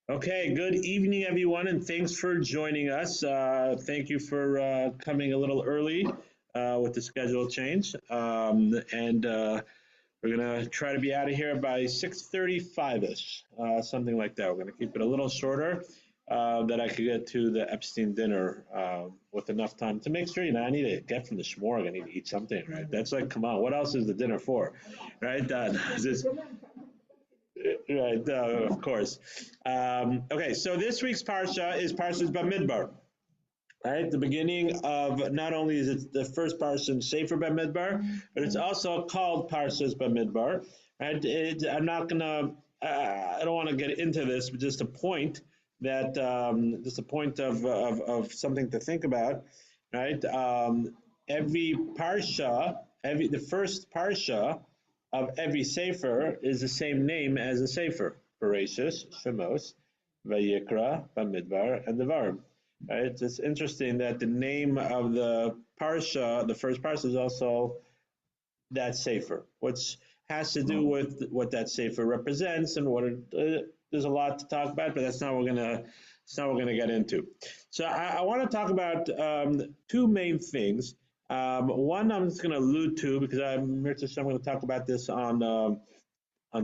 Okay, good evening, everyone, and thanks for joining us. Thank you for coming a little early with the schedule change, and we're gonna try to be out of here by 6:35 ish, something like that. We're gonna keep it a little shorter, that I could get to the Epstein dinner with enough time to make sure. I need to get from the shmorg. I need to eat something, right? That's like, come on, what else is the dinner for, right? Just, right, of course. Okay, so this week's parsha is Parshas Bamidbar. Right, the beginning of not only is it the first parsha in Sefer Bamidbar, but it's also called Parshas Bamidbar. Right, I'm not gonna, I don't want to get into this, but just a point that just a point of something to think about. Right, every parsha, the first parsha of every sefer is the same name as the sefer: Bereshis, Shemos, Vayikra, Bamidbar, and Devarim. Right? It's interesting that the name of the parsha, the first parsha, is also that sefer, which has to do with what that sefer represents and what there's a lot to talk about, but that's not what we're gonna. It's not what we're gonna get into. So I want to talk about two main things. One I'm just going to allude to because I'm going to talk about this on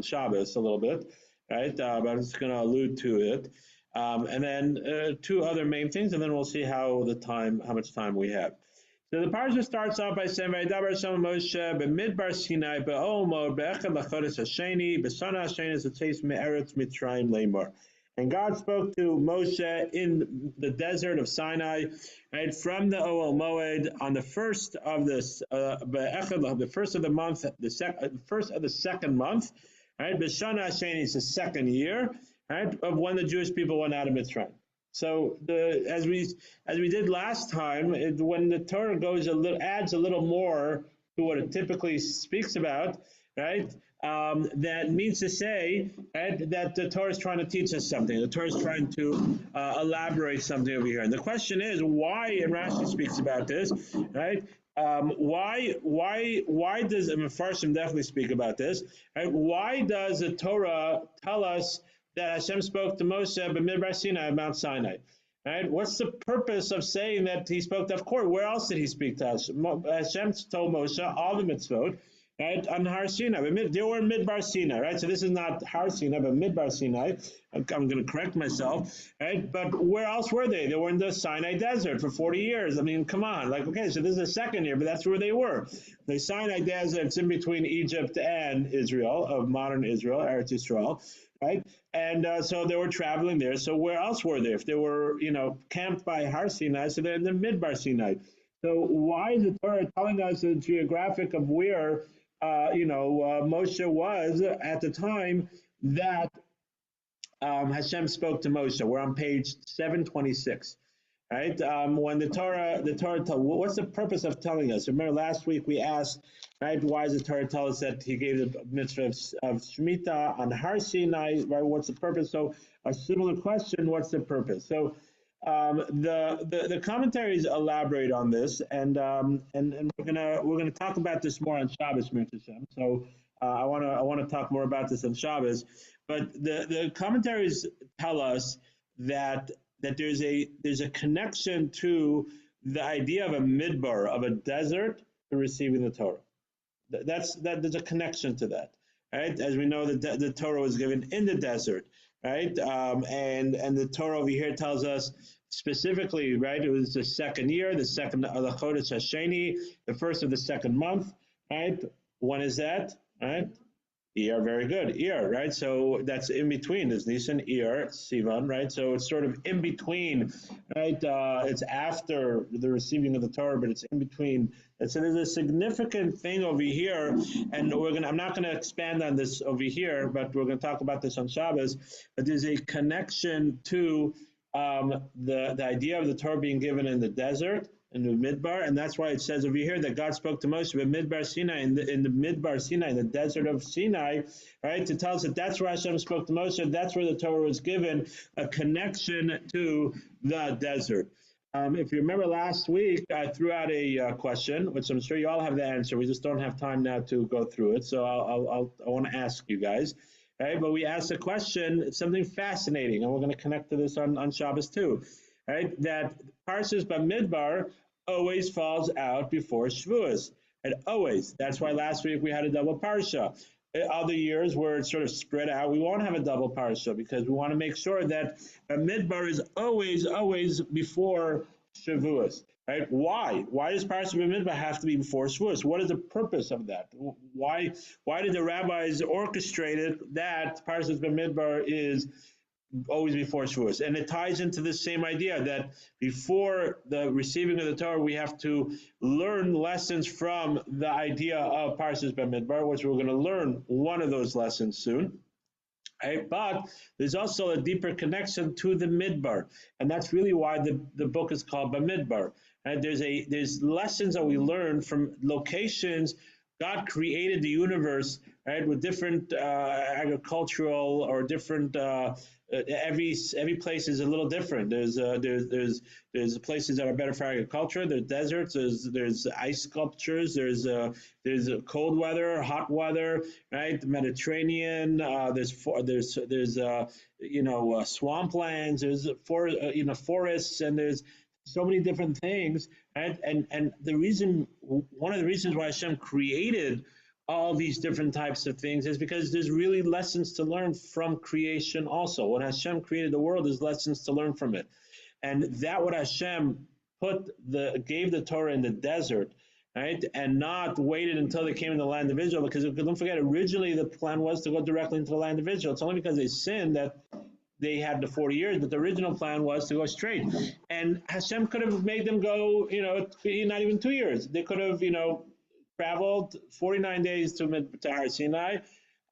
Shabbos a little bit, right? But I'm just going to allude to it, and then two other main things, and then we'll see how much time we have. So the parsha starts off by saying, "Vayidaber Hashem Moshe b'midbar Sinai ba'omor be'echad lachodesh hasheni b'sana hasheni zetzeis me'eretz Mitzrayim lemor." And God spoke to Moshe in the desert of Sinai, right, from the Ohel Moed on the first of this, the first of the month, first of the second month, right? B'shana Hasheni is the second year, right, of when the Jewish people went out of Mitzrayim. So as we did last time, when the Torah adds a little more to what it typically speaks about, right? That means to say, right, that the Torah is trying to teach us something. The Torah is trying to elaborate something over here. And the question is why, and Rashi speaks about this, right? Why does, and Mefarshim definitely speak about this, right? Why does the Torah tell us that Hashem spoke to Moshe b'midbar Sinai at Mount Sinai? Right? What's the purpose of saying that he spoke to? Of course, where else did he speak to us? Hashem told Moshe all the mitzvot, right, on Har Sinai. They were Midbar Sinai, right? So this is not Har Sinai, but Midbar Sinai. I'm going to correct myself, right? But where else were they? They were in the Sinai desert for 40 years. I mean, come on. Like, okay, so this is the second year, but that's where they were. The Sinai desert, it's in between Egypt and Israel, of modern Israel, Eretz Yisrael, right? And so they were traveling there. So where else were they? If they were, camped by Har Sinai, so they're in the Midbar Sinai. So why is the Torah telling us the geographic of where Moshe was at the time that Hashem spoke to Moshe? We're on page 726, right? When the Torah what's the purpose of telling us? Remember last week we asked, right, why does the Torah tell us that he gave the mitzvah of Shemitah on Har Sinai, right? What's the purpose? So a similar question, what's the purpose? So the commentaries elaborate on this, and we're gonna talk about this more on Shabbos, Hashem. So I wanna talk more about this on Shabbos, but the commentaries tell us that there's a connection to the idea of a midbar, of a desert, to receiving the Torah. There's a connection to that, right? As we know, the Torah was given in the desert, right? And the Torah over here tells us specifically, right? It was the second year, the second of the Chodesh Hasheni, the first of the second month, right? When is that, right? Iyar, very good. Iyar, right? So that's in between. There's Nisan, Iyar, Sivan, right? So it's sort of in between, right? It's after the receiving of the Torah, but it's in between. And so there's a significant thing over here, and I'm not gonna expand on this over here, but we're gonna talk about this on Shabbos. But there's a connection to the idea of the Torah being given in the desert, in the Midbar, and that's why it says over here that God spoke to Moshe in Midbar Sinai, in the Midbar Sinai, in the desert of Sinai, right? To tell us that that's where Hashem spoke to Moshe, that's where the Torah was given, a connection to the desert. If you remember last week, I threw out a question, which I'm sure you all have the answer. We just don't have time now to go through it, so I want to ask you guys. right? But we asked a question, something fascinating, and we're going to connect to this on Shabbos too, right? That Parshas Bamidbar always falls out before Shavuos, and always. That's why last week we had a double parsha. Other years where it's sort of spread out, we won't have a double parsha because we want to make sure that Bamidbar is always before Shavuos. Right? Why? Why does Parshas Bamidbar have to be before Shavuos? What is the purpose of that? Why did the rabbis orchestrate it that Parshas Bamidbar is always before Shavuos? And it ties into the same idea that before the receiving of the Torah, we have to learn lessons from the idea of Parshas Bamidbar, which we're going to learn one of those lessons soon. Right? But there's also a deeper connection to the Midbar, and that's really why the book is called Bamidbar. Right? There's lessons that we learn from locations. God created the universe, right, with different agricultural or different. Every place is a little different. There's places that are better for agriculture. There's deserts. There's ice sculptures. There's cold weather, hot weather, right? The Mediterranean. There's swamplands. There's forests, and there's so many different things. Right? And one of the reasons why Hashem created all these different types of things is because there's really lessons to learn from creation also. When Hashem created the world, there's lessons to learn from it. And that what Hashem gave the Torah in the desert, right? And not waited until they came in the land of Israel, because don't forget, originally the plan was to go directly into the land of Israel. It's only because they sinned that they had the 40 years, but the original plan was to go straight. And Hashem could have made them go, not even 2 years. They could have, traveled 49 days to Har Sinai,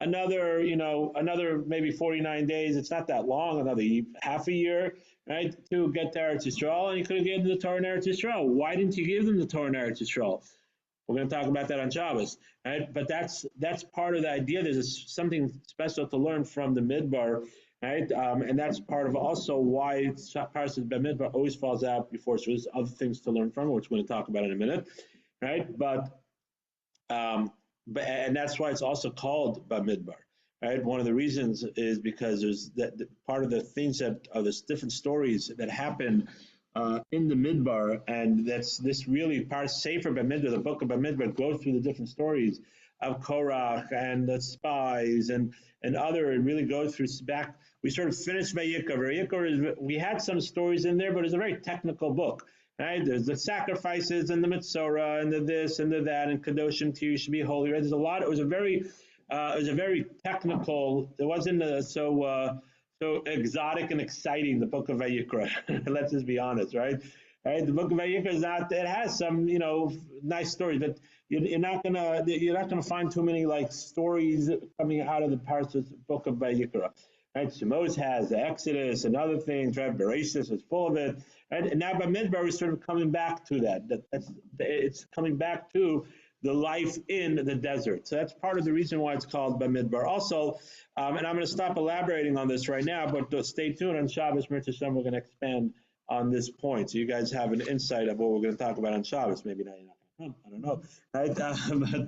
another maybe 49 days. It's not that long, another half a year, right, to get to Eretz Yisrael, and you could have given them the Torah in Eretz Yisrael. Why didn't you give them the Torah in Eretz Yisrael? We're going to talk about that on Shabbos, right? But that's part of the idea. There's something special to learn from the Midbar, right? And that's part of also why Parshas Bamidbar always falls out before. So there's other things to learn from, which we're going to talk about in a minute, right? But that's why it's also called Bamidbar, right? One of the reasons is because there's part of the things that are the different stories that happen in the Midbar, and this really part Sefer Bamidbar, the book of Bamidbar, goes through the different stories of Korach and the spies and other. It really goes through back. We sort of finished Vayikra. We had some stories in there, but it's a very technical book. Right? There's the sacrifices and the Mitzorah and the this and the that and Kadoshim to you should be holy. Right? There's a lot. It was a very technical. It wasn't so exotic and exciting. The book of Vayikra. Let's just be honest, right? Right? The book of Vayikra is not. It has some nice stories, but you're not gonna find too many like stories coming out of the Parshas book of Vayikra. Right? Shemos has the Exodus and other things. Right? Bereshis is full of it. Right? And now Bamidbar is sort of coming back to that. It's coming back to the life in the desert. So that's part of the reason why it's called Bamidbar. Also, and I'm going to stop elaborating on this right now, but stay tuned on Shabbos. Mirza Hashem, we're going to expand on this point, so you guys have an insight of what we're going to talk about on Shabbos. Maybe not. I don't know, right? But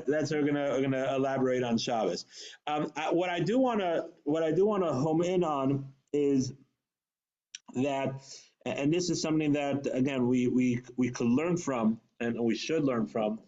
that's what we're gonna elaborate on Shabbos. What I do want to home in on is that, and this is something that again we could learn from, and we should learn from,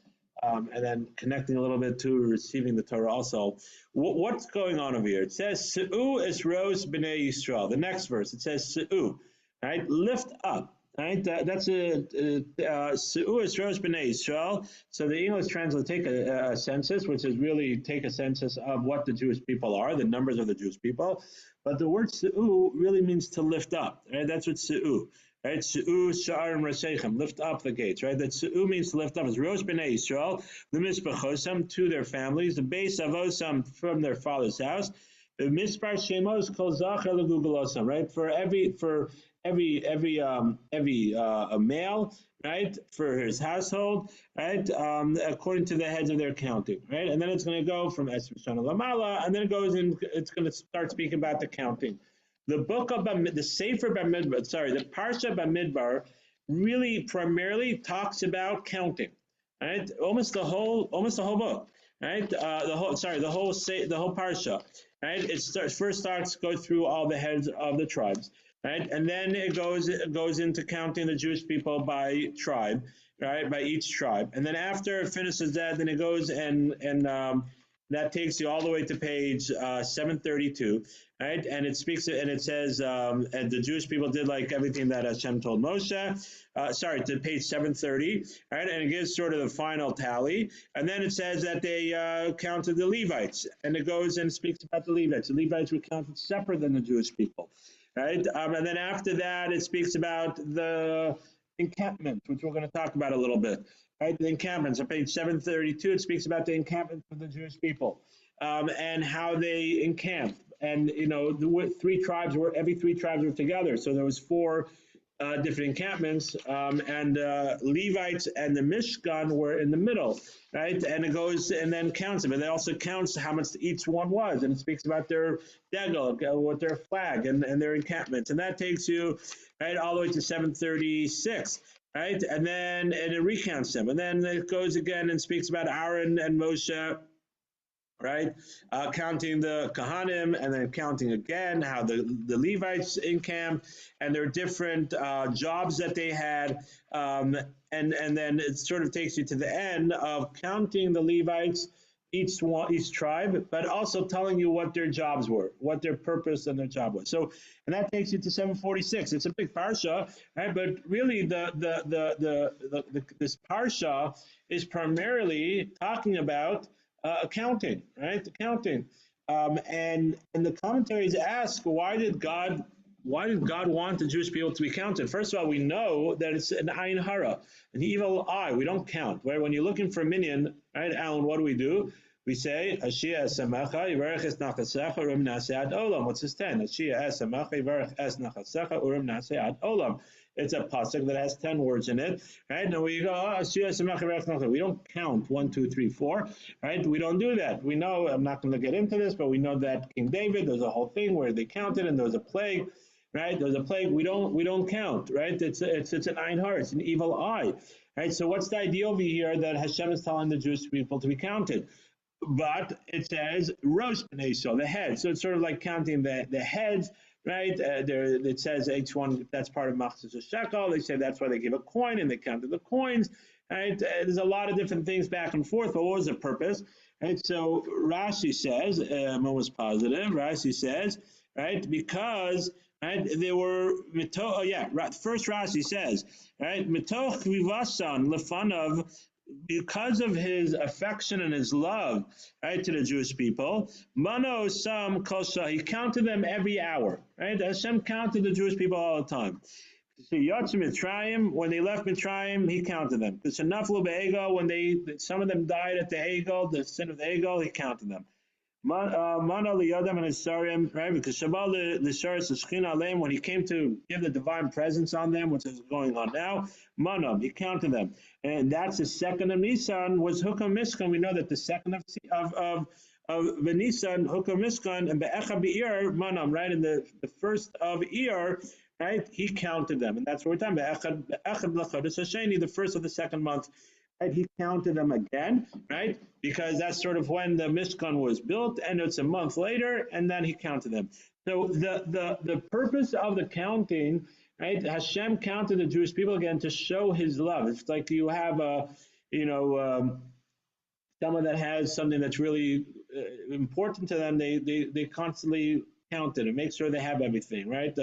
and then connecting a little bit to receiving the Torah also. What's going on over here? It says Se'u esros b'nei Yisrael. The next verse, it says Se'u, right? Lift up. Right, that's a Se'u esros b'nei Yisrael. So the English translate take a census, which is really take a census of what the Jewish people are, the numbers of the Jewish people. But the word Se'u really means to lift up. Right, that's what Se'u. Right, Se'u sha'arim rasechem, lift up the gates. Right, that Se'u means to lift up. It's ros b'nei Yisrael, l'misbachosam, to their families, the base avosam, from their father's house. The mispar shemos kol zachar l'gugulosam. Right, for every male, right, for his household, right, according to the heads of their counting, right, and then it's going to go from Esreshana Lamala, and then it goes in. It's going to start speaking about the counting. The book of the Sefer Bamidbar, the Parshah Bamidbar, really primarily talks about counting, right, almost the whole book, right, the whole parsha. right? First starts go through all the heads of the tribes, right? And then it goes into counting the Jewish people by tribe, right? By each tribe. And then after it finishes that, then it goes and that takes you all the way to page 732, right? And it speaks and it says, and the Jewish people did like everything that Hashem told Moshe. Sorry, to page 730, right? And it gives sort of the final tally. And then it says that they counted the Levites, and it goes and speaks about the Levites. The Levites were counted separate than the Jewish people, right? And then after that, it speaks about the encampment, which we're going to talk about a little bit, right? The encampments on page 732, it speaks about the encampment of the Jewish people and how they encamped. And the every three tribes were together, so there was four different encampments, and Levites and the Mishkan were in the middle, right? And it goes and then counts them, and it also counts how much each one was, and it speaks about their degel, with their flag and their encampments, and that takes you right all the way to 736. Right, and it recounts them, and then it goes again and speaks about Aaron and Moshe, right? Counting the Kohanim, and then counting again how the Levites encamped and their different jobs that they had, and then it sort of takes you to the end of counting the Levites, each tribe, but also telling you what their jobs were, what their purpose and their job was. So, and that takes you to 746. It's a big parsha, right? But really, this parsha is primarily talking about accounting, right? Accounting, and the commentaries ask, why did God want the Jewish people to be counted? First of all, we know that it's an ayin hara, an evil eye. We don't count. Right? When you're looking for a minion, right, Alan, what do? We say, Ashia Samacha, Yivarech es Nachasecha, Urim Nasead Olam. What's his 10? Ashia es Samacha, Yivarech es Nachasecha, Urim Nasead Olam. It's a pasuk that has 10 words in it, right? Now we go, Ashia Samacha, Yivarech Nachasecha. We don't count 1, 2, 3, 4, right? We don't do that. We know, I'm not going to get into this, but we know that King David, there's a whole thing where they counted and there was a plague. Right, there's a plague. We don't count. Right, it's an ayin hara, it's an evil eye. Right, so what's the idea over here that Hashem is telling the Jewish people to be counted? But it says rosh bnei Yisrael, the head. So it's sort of like counting the heads. Right, it says each one that's part of machzor shekel. They say that's why they give a coin and they counted the coins. Right, there's a lot of different things back and forth. But what was the purpose? Right, so Rashi says, I'm almost positive. Rashi says, right, because. Right, they were first Rashi says, right, mitoch vivasan lefanav, because of his affection and his love, right, to the Jewish people, mano sam kosha, he counted them every hour, right? Hashem counted the Jewish people all the time. So Yatzim Mitzrayim, when they left Mitzrayim, he counted them. Because Naflu be'egel, when some of them died at the Egel, the sin of the Egel, he counted them. Mana liyadam and Isarim, right? Because Shabbat l'sharis l'shchina aleim, when he came to give the divine presence on them, which is going on now, Mana, he counted them, and that's the second of Nisan was Hukam Mishkan. We know that the second of Nisan Hukam Mishkan and Be'echa Be'ir Manam, right? In the first of Iyar, right? He counted them, and that's what we're talking about. Be'echad l'chodesh hasheni, the first of the second month. Right, he counted them again, right? Because that's sort of when the Mishkan was built, and it's a month later, and then he counted them. So the purpose of the counting, right? Hashem counted the Jewish people again to show his love. It's like you have someone that has something that's really important to them. They constantly count it and make sure they have everything, right?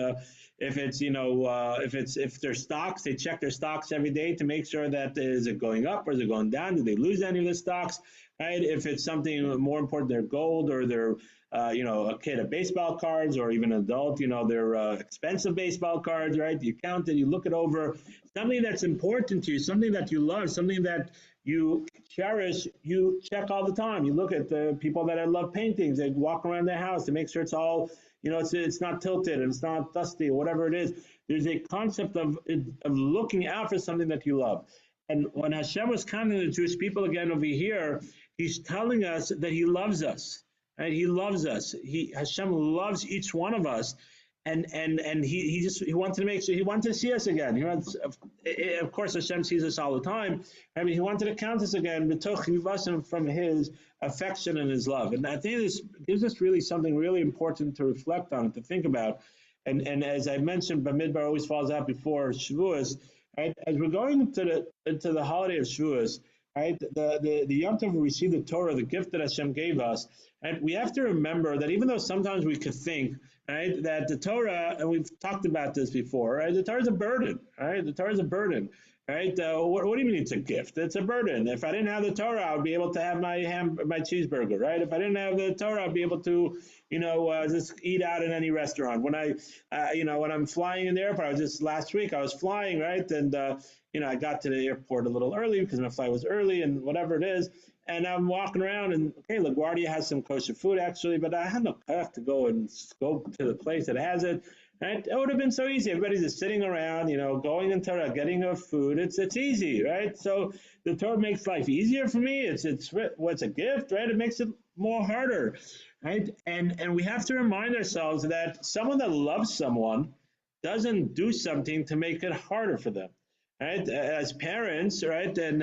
If their stocks, they check their stocks every day to make sure that is it going up or is it going down? Do they lose any of the stocks? Right? If it's something more important, their gold or their a kid of baseball cards, or even an adult, their expensive baseball cards, right? You count it, you look it over. Something that's important to you, something that you love, something that you cherish, you check all the time. You look at the people that love paintings. They walk around their house to make sure it's all, it's not tilted and it's not dusty or whatever it is. There's a concept of looking out for something that you love. And when Hashem was counting the Jewish people again over here, he's telling us that he loves us. Right? He loves us. Hashem loves each one of us. and he wanted to make sure, he wanted to see us again. He wants, of course, Hashem sees us all the time. I mean, he wanted to count us again, from his affection and his love. And I think this gives us really something really important to reflect on and to think about. And as I mentioned, Bamidbar always falls out before Shavuos. Right? As we're going into the holiday of Shavuos, right? The Yom Tov we receive the Torah, the gift that Hashem gave us, and we have to remember that even though sometimes we could think, right, that the Torah, and we've talked about this before, right? The Torah is a burden, right? The Torah is a burden, right? What do you mean it's a gift? It's a burden. If I didn't have the Torah, I would be able to have my cheeseburger, right? If I didn't have the Torah, I'd be able to, just eat out in any restaurant. When when I'm flying in the airport, I was just last week, I was flying, right? And, I got to the airport a little early because my flight was early and whatever it is. And I'm walking around and, okay, LaGuardia has some kosher food actually, but I had no path to go to the place that has it. Right? It would have been so easy. Everybody's just sitting around, going in Torah, getting a food. It's easy, right? So the Torah makes life easier for me. It's a gift, right? It makes it more harder, right? And we have to remind ourselves that someone that loves someone doesn't do something to make it harder for them. Right, as parents, right, and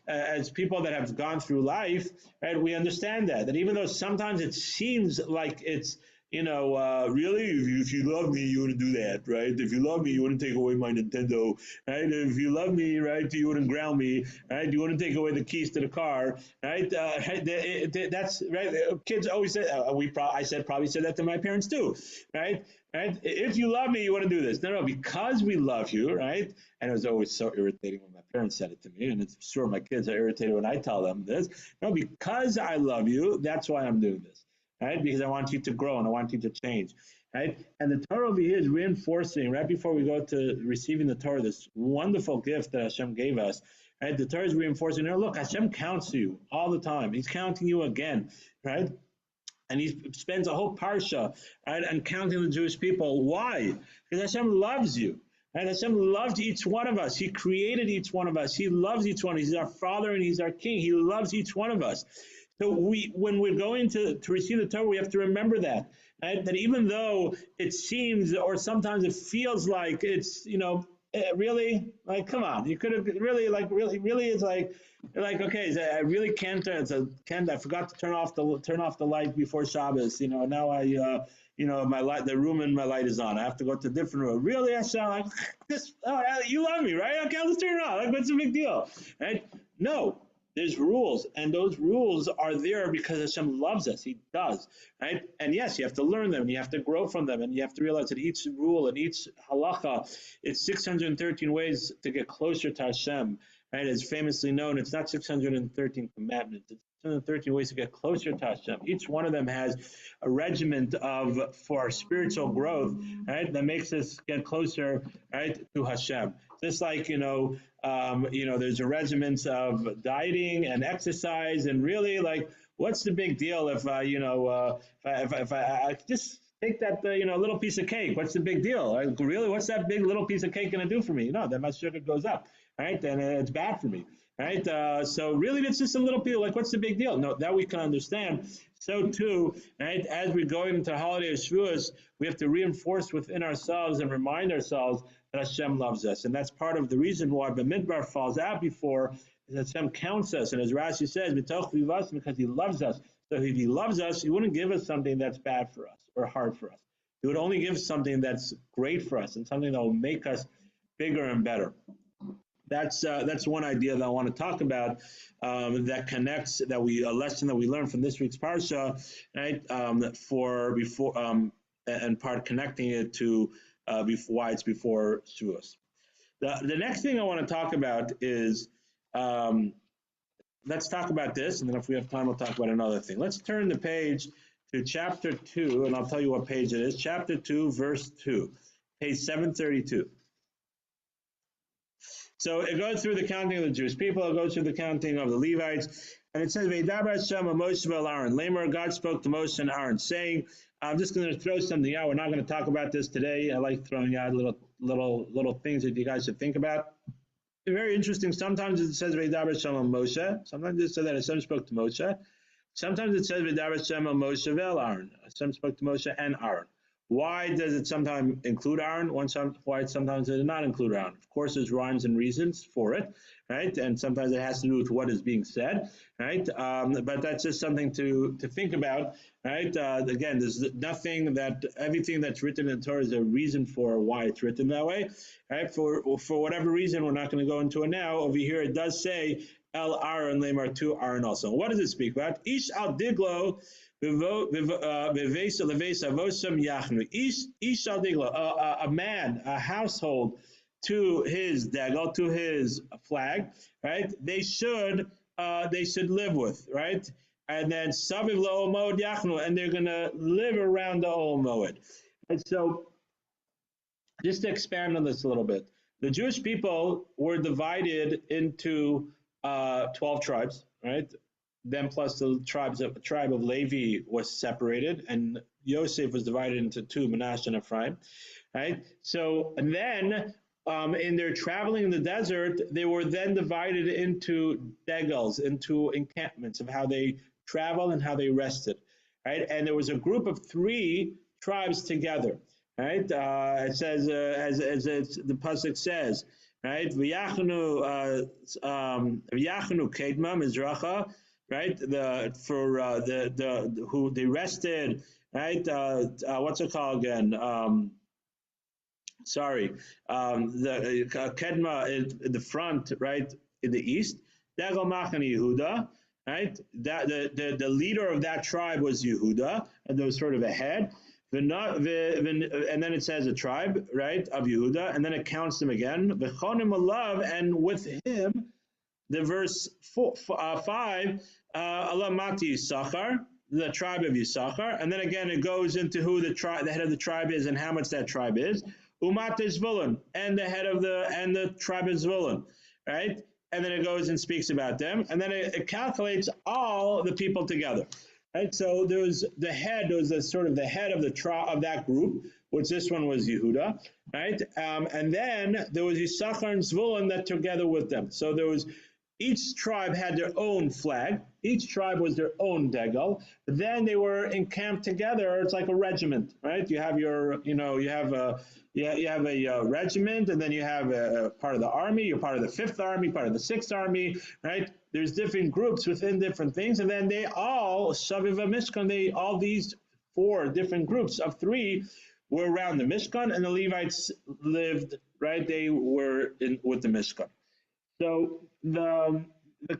as people that have gone through life, right, we understand that even though sometimes it seems like it's, really, if you love me, you wouldn't do that, right? If you love me, you wouldn't take away my Nintendo, right? If you love me, right, you wouldn't ground me, right? You wouldn't take away the keys to the car, right? That's right. Kids always say, probably said that to my parents too, right? Right? If you love me, you wouldn't do this. No, because we love you, right? And it was always so irritating when my parents said it to me, and it's sure my kids are irritated when I tell them this. No, because I love you, that's why I'm doing this, right? Because I want you to grow and I want you to change, right? And the Torah over here is reinforcing, right before we go to receiving the Torah, this wonderful gift that Hashem gave us, right? The Torah is reinforcing, look, Hashem counts you all the time. He's counting you again, right? And he spends a whole parsha, right, and counting the Jewish people. Why? Because Hashem loves you. And Hashem loved each one of us. He created each one of us. He loves each one. He's our Father and He's our King. He loves each one of us. So when we're going to receive the Torah, we have to remember that. Right? That even though it seems, or sometimes it feels like it's, really, like, come on, you could have really, really is like okay, I really can't. I forgot to turn off the light before Shabbos. Now my light, the room in my light is on. I have to go to a different room. Really, I sound like this. Oh, you love me, right? Okay, let's turn it on. Like, what's the big deal, right? No. There's rules, and those rules are there because Hashem loves us. He does, right? And yes, you have to learn them, and you have to grow from them, and you have to realize that each rule and each halacha, it's 613 ways to get closer to Hashem, right? As famously known, it's not 613 commandments. It's 613 ways to get closer to Hashem. Each one of them has a regiment for our spiritual growth, right? That makes us get closer, right, to Hashem. Just like, there's a regiment of dieting and exercise, and really, like, what's the big deal if if I just take that little piece of cake? What's the big deal? Like, really, what's that big little piece of cake going to do for me? No, then my sugar goes up, right? And it's bad for me, right? So really, it's just a little piece. Like, what's the big deal? No, that we can understand. So too, right? As we go into the holiday of Shavuos, we have to reinforce within ourselves and remind ourselves that Hashem loves us. And that's part of the reason why Bamidbar falls out before, is that Hashem counts us. And as Rashi says, because He loves us. So if He loves us, He wouldn't give us something that's bad for us or hard for us. He would only give something that's great for us and something that will make us bigger and better. That's one idea that I want to talk about, that connects, a lesson that we learned from this week's parsha, right? And part connecting it to why it's before Shavuos. The next thing I want to talk about is, let's talk about this, and then if we have time, we'll talk about another thing. Let's turn the page to chapter 2, and I'll tell you what page it is. Chapter 2, verse 2, page 732. So it goes through the counting of the Jewish people, it goes through the counting of the Levites, and it says, V'yidaber Hashem Moshe Aaron. Lamer, God spoke to Moshe and Aaron, saying, I'm just going to throw something out. We're not going to talk about this today. I like throwing out little things that you guys should think about. It's very interesting. Sometimes it says V'yidaber Hashem Moshe. Sometimes it says that Hashem spoke to Moshe. Sometimes it says V'yidaber Hashem Moshe Vel Aaron. Hashem spoke to Moshe and Aaron. Why does it sometimes include Aaron? Why sometimes does it not include Aaron? Of course, there's rhymes and reasons for it, right? And sometimes it has to do with what is being said, right? But that's just something to think about, right? Again, there's nothing that everything that's written in the Torah is a reason for why it's written that way, right? For whatever reason, we're not going to go into it now. Over here, it does say El Aaron Lamar to Aaron also. What does it speak about? Ish al diglo. A man, a household, to his degel, to his flag, right? They should live with, right? And then saviv la'omod yachnu, and they're going to live around the Moed. And so, just to expand on this a little bit, the Jewish people were divided into 12 tribes, right? Then plus the tribe of Levi was separated, and Yosef was divided into two, Manasseh and Ephraim, right? So, and then in their traveling in the desert, they were then divided into degels, into encampments of how they traveled and how they rested, right? And there was a group of three tribes together, right? It says, the pasuk says, right? V'yachnu kedma mizracha, right? The who they rested, right? What's it called again? The kedma is the front, right, in the east. Dagel Machane Yehuda, right? That the leader of that tribe was Yehuda, and there was sort of a head. And then it says a tribe, right, of Yehuda, and then it counts them again. V'chonim alav, and with him, the verse 5, Allah Mati Yisachar, the tribe of Yisachar, and then again it goes into who the head of the tribe is and how much that tribe is. Umat Zvulun, and the head of the tribe of Zvulun, right? And then it goes and speaks about them, and then it calculates all the people together. Right, so there was the head, there was the sort of the head of the tribe of that group, which this one was Yehuda, right? And then there was Yisachar and Zvulun that together with them. So there was each tribe had their own flag. Each tribe was their own degel. But then they were encamped together. It's like a regiment, right? You have your, you have a regiment, and then you have a part of the army. You're part of the 5th Army, part of the 6th Army, right? There's different groups within different things, and then they all Shaviv Mishkan. All these 4 different groups of 3 were around the Mishkan, and the Levites lived, right? They were with the Mishkan. So the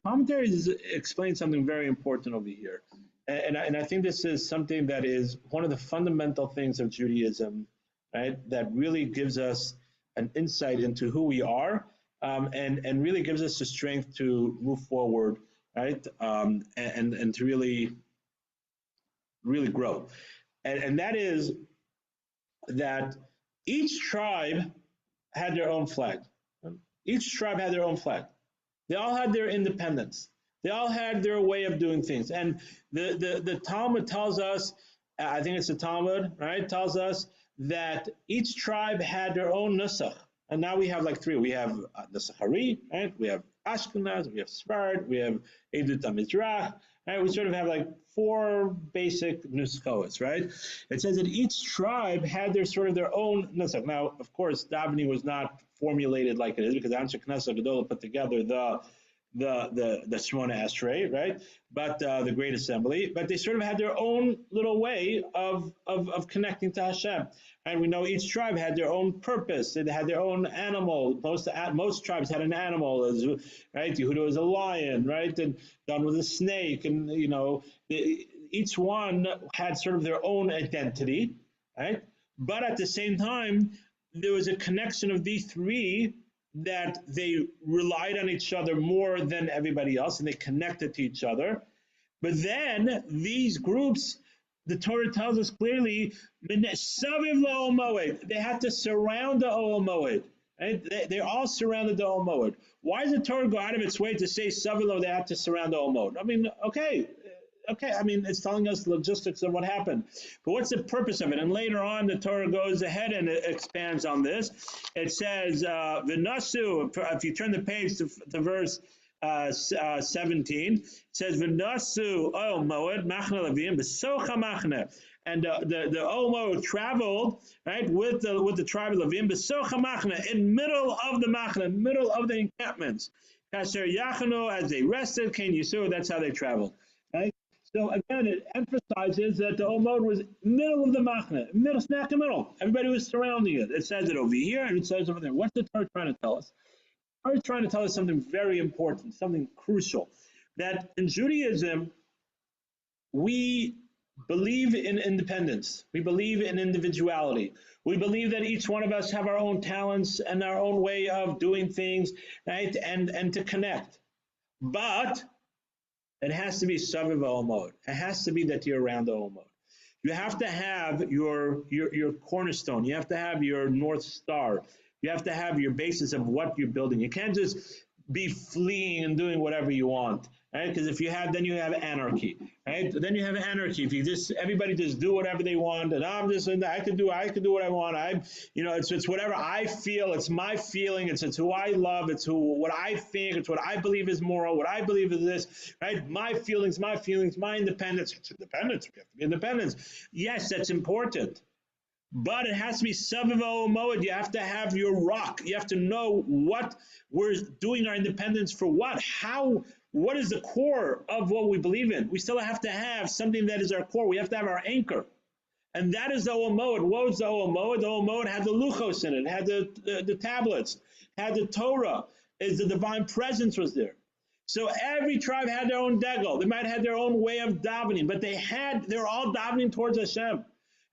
commentaries explain something very important over here, and I think this is something that is one of the fundamental things of Judaism, right? That really gives us an insight into who we are, and really gives us the strength to move forward, right? And to really grow, and that is that each tribe had their own flag. Each tribe had their own flag. They all had their independence. They all had their way of doing things. And the Talmud tells us, I think it's the Talmud, right, tells us that each tribe had their own nusach. And now we have like 3. We have Nusachari, right? We have Ashkenaz, we have Sfarad, we have Edut HaMizrach, right? We sort of have like 4 basic nuskos, right? It says that each tribe had their own nusach. Now, of course, davening was not formulated like it is, because Anshe Knesset Gedolah put together the Shmona Esrei, right? But the Great Assembly. But they sort of had their own little way of connecting to Hashem. And we know each tribe had their own purpose. They had their own animal. Most tribes had an animal, right? Yehuda was a lion, right? And Dan was a snake. And, each one had sort of their own identity, right? But at the same time, there was a connection of these 3 that they relied on each other more than everybody else, and they connected to each other. But then these groups, the Torah tells us clearly, they had to surround the Ol Moed. Right? They all surrounded the Ol Moed. Why does the Torah go out of its way to say Savilo, they had to surround the Ol Moed? I mean, okay, it's telling us the logistics of what happened. But what's the purpose of it? And later on, the Torah goes ahead and it expands on this. It says, V'nasu, if you turn the page to verse 17, it says, V'nasu, Ol Moed, Machne Levim, B'socha Machne. and the Omo traveled, right, with the tribe of Levim, Besocha Machna, in middle of the Machna, middle of the encampments. Kasher Yachanu, as they rested, Ken Yisur, that's how they traveled. Right? So again, it emphasizes that the Omod was middle of the Machna, middle, smack in the middle. Everybody was surrounding it. It says it over here and it says over there. What's the Torah trying to tell us? The Torah is trying to tell us something very important, something crucial. That in Judaism, we believe in independence. We believe in individuality. We believe that each one of us have our own talents and our own way of doing things, right? And to connect. But it has to be Saviv Omod. It has to be that you're around the Omod. You have to have your cornerstone. You have to have your North Star. You have to have your basis of what you're building. You can't just be fleeing and doing whatever you want, right? Because if you have, then you have anarchy, right? Then you have anarchy. If you just everybody just do whatever they want, and I'm just I could do what I want. It's whatever I feel. It's my feeling. It's who I love. It's what I think. It's what I believe is moral. What I believe is this, right? My feelings, my independence. It's independence. We have to be independent. Yes, that's important. But it has to be Saviv Omod. You have to have your rock. You have to know what we're doing our independence for what. What is the core of what we believe in? We still have to have something that is our core. We have to have our anchor. And that is the Omod. What was the Omod? The Omod had the Luchos in it, had the tablets, had the Torah, is the divine presence was there. So every tribe had their own degel. They might have their own way of davening, but they're all davening towards Hashem.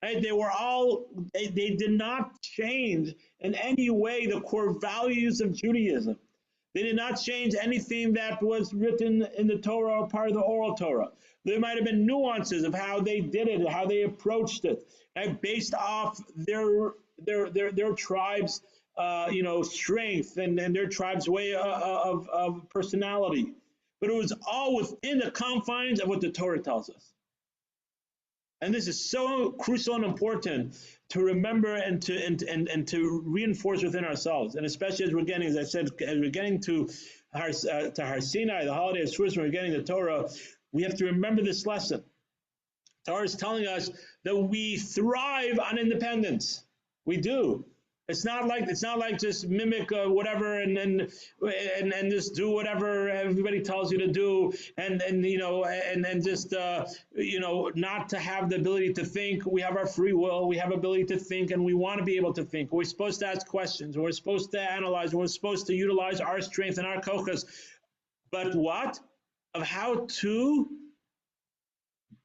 Right? They did not change in any way the core values of Judaism. They did not change anything that was written in the Torah or part of the oral Torah. There might have been nuances of how they did it, how they approached it, right? Based off their tribes, strength and their tribe's way of personality. But it was all within the confines of what the Torah tells us. And this is so crucial and important to remember and to reinforce within ourselves. And especially as we're getting, as I said, as we're getting to Har Sinai, the holiday of Shavuos, when we're getting the Torah, we have to remember this lesson. Torah is telling us that we thrive on independence. We do. It's not like just mimic whatever and just do whatever everybody tells you to do and just not to have the ability to think. We have our free will. We have ability to think, and we want to be able to think. We're supposed to ask questions. We're supposed to analyze. We're supposed to utilize our strength and our kochas. But what of how to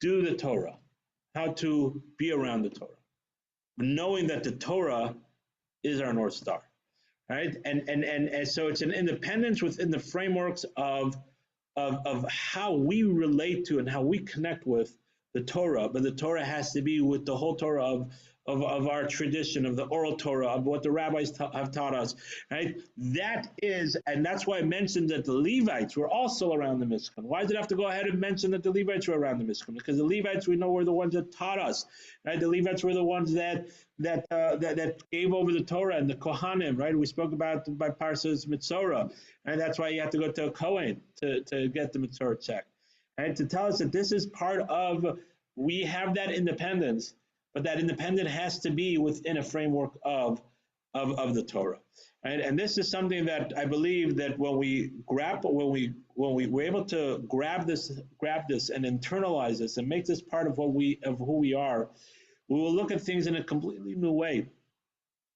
do the Torah, how to be around the Torah, knowing that the Torah is our North Star, right? And so it's an independence within the frameworks of how we relate to and how we connect with the Torah, but the Torah has to be with the whole Torah of our tradition, of the oral Torah, of what the rabbis have taught us, right? That is, and that's why I mentioned that the Levites were also around the Mishkan. Why did it have to go ahead and mention that the Levites were around the Mishkan? Because the Levites, we know, were the ones that taught us, right? The Levites were the ones that gave over the Torah, and the Kohanim, right? We spoke about by Parshas Mitzorah, and that's why you have to go to a Kohen to get the Mitzorah check, right? To tell us that this is part of, we have that independence, but that independence has to be within a framework of the Torah, right? And this is something that I believe that when we're able to grab this and internalize this and make this part of who we are, we will look at things in a completely new way.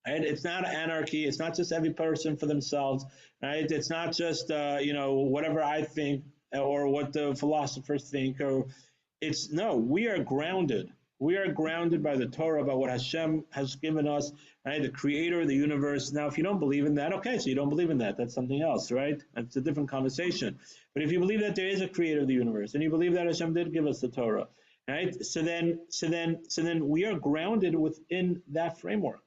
Right? It's not anarchy. It's not just every person for themselves. Right? It's not just whatever I think or what the philosophers think. We are grounded. We are grounded by the Torah, by what Hashem has given us, right? The creator of the universe. Now, if you don't believe in that, okay, so you don't believe in that. That's something else, right? That's a different conversation. But if you believe that there is a creator of the universe, and you believe that Hashem did give us the Torah, right? So then we are grounded within that framework.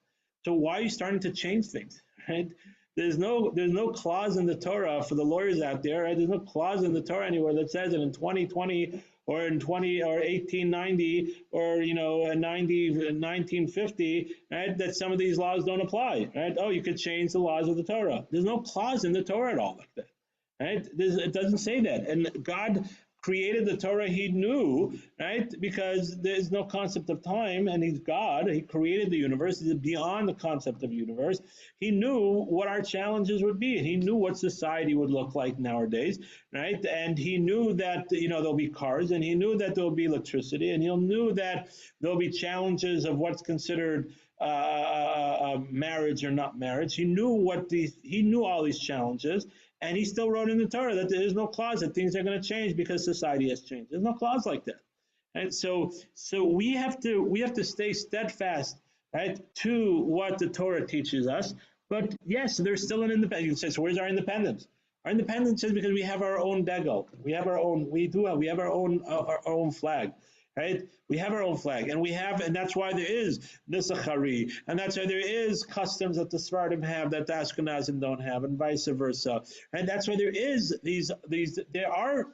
So why are you starting to change things, right? There's no clause in the Torah for the lawyers out there, right? There's no clause in the Torah anywhere that says that in 2020 or in 1890 or 1950, right? That some of these laws don't apply, right? Oh, you could change the laws of the Torah. There's no clause in the Torah at all like that, right? It doesn't say that. And God created the Torah, he knew, right? Because there's no concept of time, and he's God. He created the universe. He's beyond the concept of universe. He knew what our challenges would be, and he knew what society would look like nowadays, right? And he knew that there'll be cars, and he knew that there'll be electricity, and he knew that there'll be challenges of what's considered marriage or not marriage. He knew all these challenges, and he still wrote in the Torah that there is no clause that things are going to change because society has changed. There's no clause like that. And so we have to stay steadfast, right, to what the Torah teaches us. But yes, there's still an independence. You say, so where's our independence? Our independence is because we have our own degel. We have our own flag. Right? We have our own flag, and that's why there is Nisachari, and that's why there is customs that the Sephardim have that the Ashkenazim don't have, and vice versa. And that's why there is there are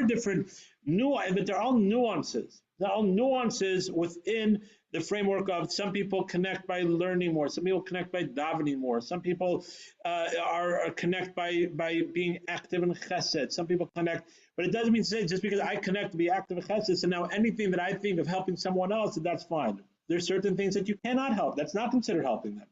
different but they're all nuances. They're all nuances within the framework of some people connect by learning more, some people connect by davening more, some people are connect by being active in chesed, some people connect, but it doesn't mean to say just because I connect to be active in chesed, so now anything that I think of helping someone else, that's fine. There's certain things that you cannot help. That's not considered helping them,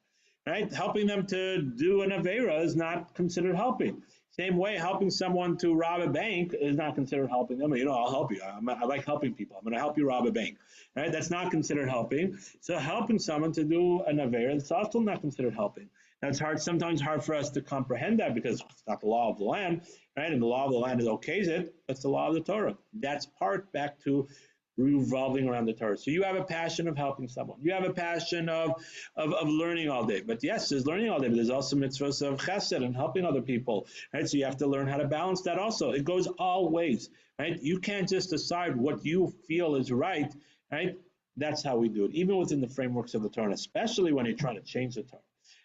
right? Helping them to do an avera is not considered helping. Same way, helping someone to rob a bank is not considered helping them. I'll help you. I like helping people. I'm going to help you rob a bank. Right? That's not considered helping. So helping someone to do an avera, it's also not considered helping. That's sometimes hard for us to comprehend that because it's not the law of the land, right? And the law of the land is okays it. That's the law of the Torah. That's part back to revolving around the Torah. So you have a passion of helping someone. You have a passion of learning all day. But yes, there's learning all day, but there's also mitzvahs of chesed and helping other people. Right? So you have to learn how to balance that also. It goes all ways. Right? You can't just decide what you feel is right. Right? That's how we do it, even within the frameworks of the Torah, especially when you're trying to change the Torah.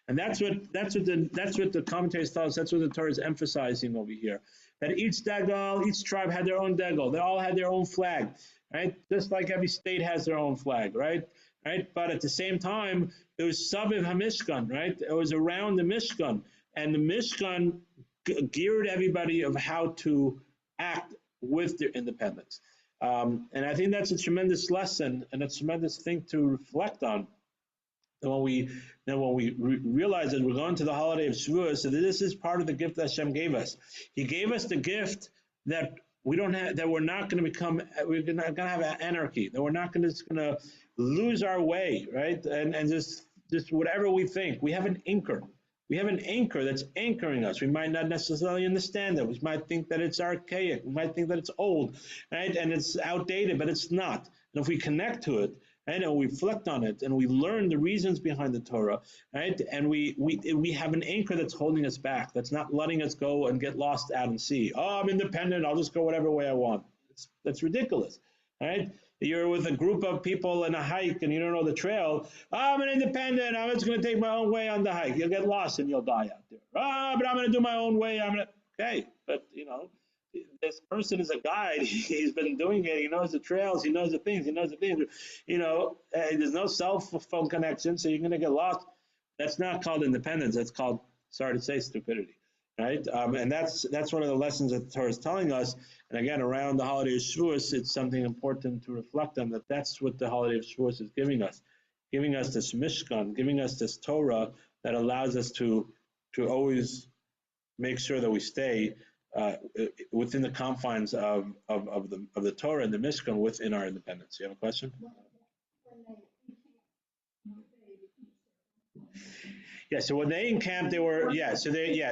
And that's what the commentaries tell us. That's what the Torah is emphasizing over here. That each tribe had their own degel. They all had their own flag. Right? Just like every state has their own flag, right? But at the same time, it was Saviv HaMishkan, right? It was around the Mishkan, and the Mishkan geared everybody of how to act with their independence. And I think that's a tremendous lesson and a tremendous thing to reflect on. And when we realize that we're going to the holiday of Shavuos, so this is part of the gift that Hashem gave us. He gave us the gift that we don't have, that we're not going to have anarchy, that we're not going to lose our way, right? And just whatever we think. We have an anchor. We have an anchor that's anchoring us. We might not necessarily understand it. We might think that it's archaic. We might think that it's old, right? And it's outdated, but it's not. And if we connect to it, right, and we reflect on it, and we learn the reasons behind the Torah, right, and we have an anchor that's holding us back, that's not letting us go and get lost out and see. Oh, I'm independent. I'll just go whatever way I want. That's ridiculous, right? You're with a group of people in a hike and you don't know the trail. Oh, I'm an independent. I'm just going to take my own way on the hike. You'll get lost and you'll die out there. Oh, but I'm going to do my own way. Okay, but this person is a guide. He's been doing it. He knows the trails. He knows the things. There's no cell phone connection, so you're going to get lost. That's not called independence. That's called, sorry to say, stupidity. Right? And that's one of the lessons that the Torah is telling us. And again, around the holiday of Shavuos, it's something important to reflect on, that that's what the holiday of Shavuos is giving us this Mishkan, giving us this Torah that allows us to always make sure that we stay within the confines of the Torah and the Mishkan within our independence. You have a question? Yeah. So when they encamped, they were So they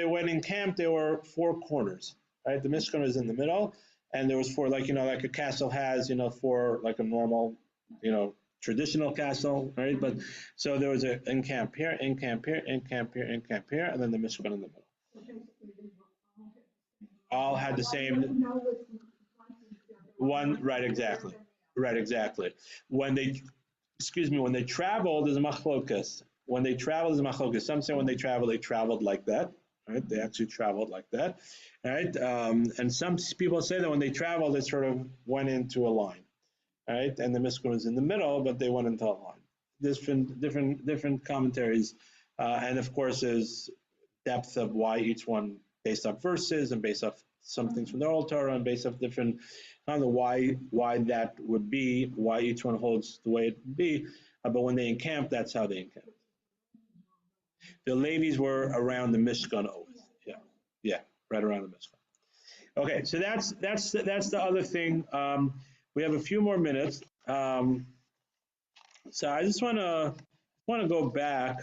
went in camp. There were four corners, right? The Mishkan was in the middle, and there was four, like a castle has, four, like a normal, traditional castle, right? But so there was an in camp here, in camp here, in camp here, in camp here, and then the Mishkan in the middle. All had the same one, right? Exactly. When they traveled, there's a machlokas. When they traveled, there's a machlokas. Some say when they traveled like that, right? They actually traveled like that, right? And some people say that when they traveled, they sort of went into a line, right? And the Mishkan was in the middle, but they went into a line. There's been different commentaries, and of course, there's depth of why each one based off verses and based off some things from the old Torah and based off different, I don't know why that would be, why each one holds the way it would be, but when they encamp, that's how they encamp. The Levies were around the Mishkan always. Yeah, right around the Mishkan. Okay, so that's the other thing. We have a few more minutes. So I just want to go back.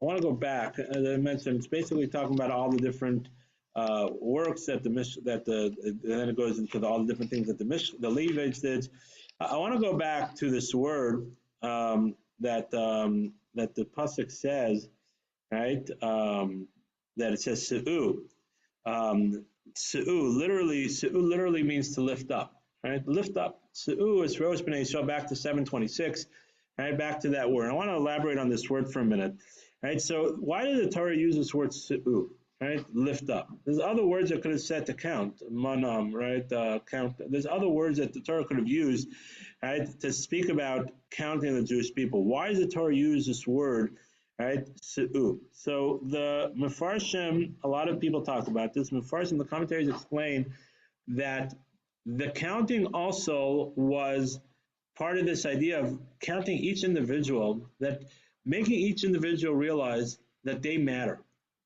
I want to go back. As I mentioned, it's basically talking about all the different works that and then it goes into all the different things that the Levites did. I want to go back to this word that the pasuk says, right? That it says se'u. Se'u literally means to lift up, right? Lift up. Se'u is Rosh B'nai Yisrael, back to 726, right? Back to that word. I want to elaborate on this word for a minute, right? So why did the Torah use this word se'u, right? Lift up. There's other words that could have said to count, manam, right? Count. There's other words that the Torah could have used, right, to speak about counting the Jewish people. Why does the Torah use this word? Right, se'u. So the Mefarshim, a lot of people talk about this. Mefarshim, the commentaries explain that the counting also was part of this idea of counting each individual, that making each individual realize that they matter.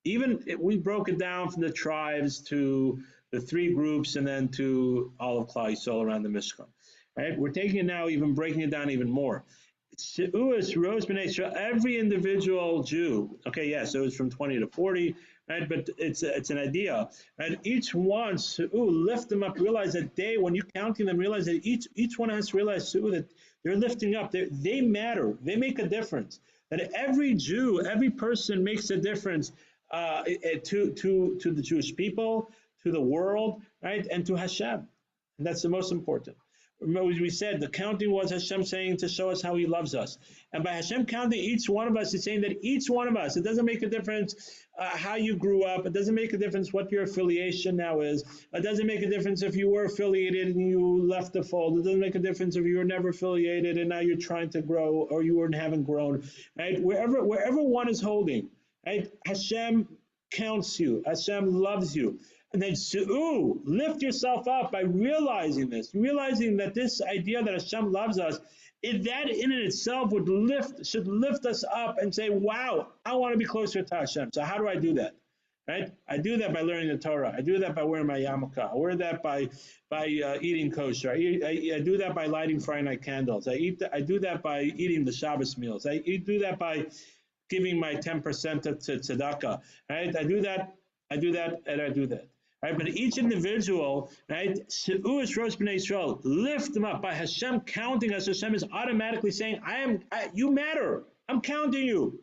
Even if we broke it down from the tribes to the three groups and then to all of Klal Yisrael around the Mishkan. Right, we're taking it now, even breaking it down even more. Se'us, Rosh B'nai Yisrael, every individual Jew. Okay, yes, it was from 20 to 40, right? But it's an idea, right? Each one, Se'u, lift them up. Realize that when you're counting them, realize that each one has to realize, Se'u, that they're lifting up. They matter. They make a difference. That every Jew, every person makes a difference to the Jewish people, to the world, right, and to Hashem. And that's the most important. Remember, we said the counting was Hashem saying to show us how He loves us. And by Hashem counting each one of us, it's saying that each one of us, it doesn't make a difference how you grew up. It doesn't make a difference what your affiliation now is. It doesn't make a difference if you were affiliated and you left the fold. It doesn't make a difference if you were never affiliated and now you're trying to grow or you haven't grown. Right? Wherever one is holding, right? Hashem counts you. Hashem loves you. And then Se'u, lift yourself up by realizing this, realizing that this idea that Hashem loves us, that in itself should lift us up and say, wow, I want to be closer to Hashem. So how do I do that? Right? I do that by learning the Torah. I do that by wearing my yarmulke. I wear that by eating kosher. I do that by lighting Friday night candles. I do that by eating the Shabbos meals. I do that by giving my 10% to tzedakah. Right? I do that, and I do that. Right, but each individual, right, Se'u is Rosh B'nai Yisrael, lift them up by Hashem counting us. Hashem is automatically saying, you matter. I'm counting you.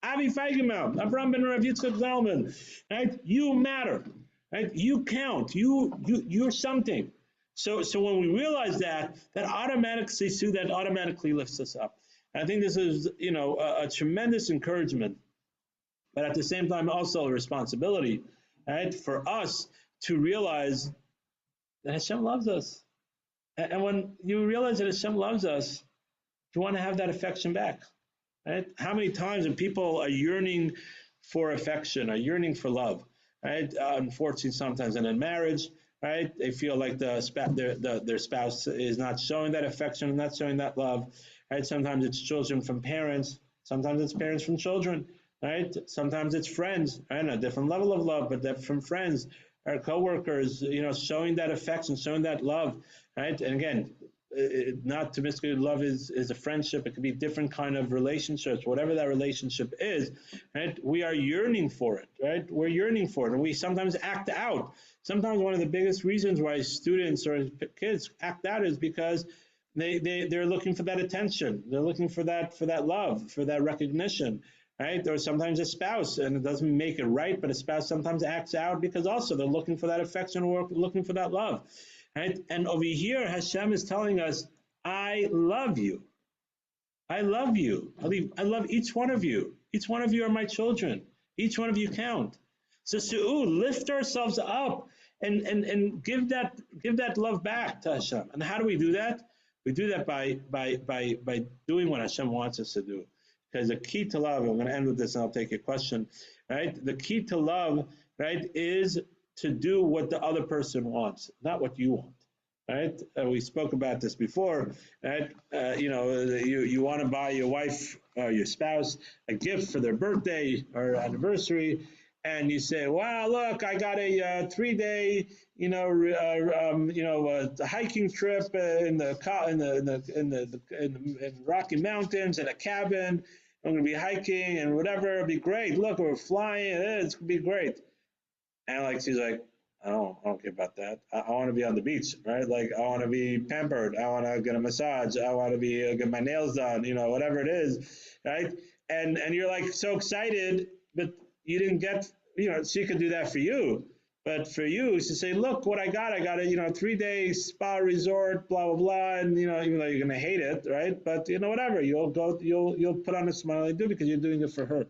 Avi Feigenbaum, Avraham ben Rav Yitzchak Zalman, right? You matter, right? You count. You're something. So when we realize that automatically lifts us up. And I think this is, a tremendous encouragement, but at the same time also a responsibility. Right, for us to realize that Hashem loves us. And when you realize that Hashem loves us, you want to have that affection back. Right? How many times when people are yearning for affection, are yearning for love, right? Unfortunately, sometimes in marriage, right, they feel like their spouse is not showing that affection, not showing that love. Right? Sometimes it's children from parents, sometimes it's parents from children. Right? Sometimes it's friends, right? A different level of love, but that from friends, our coworkers, showing that affection, showing that love, right? And again, not to misconstrue, love is a friendship. It could be different kind of relationships, whatever that relationship is, right? We are yearning for it, right? We're yearning for it, and we sometimes act out. Sometimes one of the biggest reasons why students or kids act out is because they're looking for that attention. They're looking for that love, for that recognition. Right? Or sometimes a spouse, and it doesn't make it right, but a spouse sometimes acts out because also they're looking for that affection or looking for that love. Right? And over here, Hashem is telling us, I love you. I love you. I love each one of you. Each one of you are my children. Each one of you count. So Se'u, lift ourselves up and give that love back to Hashem. And how do we do that? We do that by doing what Hashem wants us to do. Because the key to love, I'm going to end with this and I'll take your question, right? The key to love, right, is to do what the other person wants, not what you want. Right? We spoke about this before. Right? You want to buy your wife or your spouse a gift for their birthday or anniversary, and you say, "Wow, look, I got a 3 day, hiking trip in Rocky Mountains in a cabin. I'm going to be hiking and whatever. It'll be great. Look, we're flying. It's going to be great." And like she's like, I don't care about that. I want to be on the beach, right? Like I want to be pampered. I want to get a massage. I want to be get my nails done. Whatever it is, right? And you're like so excited, but you didn't get. She could do that for you, but for you, she say, look what I got. I got a 3 day spa resort, blah blah blah, and even though you're gonna hate it, right? But whatever. You'll put on a smile and do it because you're doing it for her,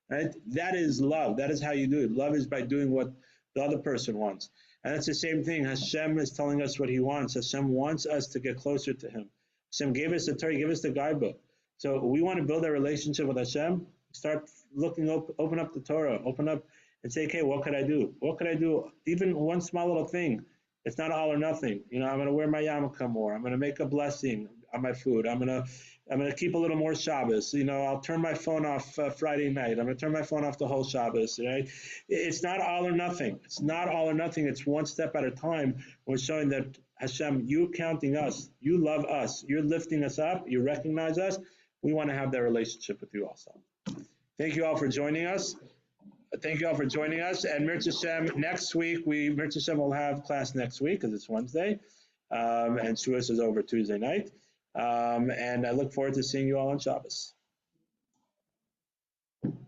right? That is love. That is how you do it. Love is by doing what the other person wants. And it's the same thing. Hashem is telling us what he wants. Hashem wants us to get closer to him. Hashem gave us the Torah, gave us the guidebook. So we want to build a relationship with Hashem. Start looking up, open up the Torah, open up and say, okay, what could I do? What could I do? Even one small little thing. It's not all or nothing. I'm going to wear my yarmulke more. I'm going to make a blessing on my food. I'm going to keep a little more Shabbos. I'll turn my phone off Friday night. I'm going to turn my phone off the whole Shabbos. Right? It's not all or nothing. It's not all or nothing. It's one step at a time. We're showing that Hashem, you counting us, you love us, you're lifting us up, you recognize us. We want to have that relationship with you also. Thank you all for joining us. Thank you all for joining us. And Mirz Hashem, next week, Mirz Hashem will have class next week because it's Wednesday. And Shavuos is over Tuesday night. And I look forward to seeing you all on Shabbos.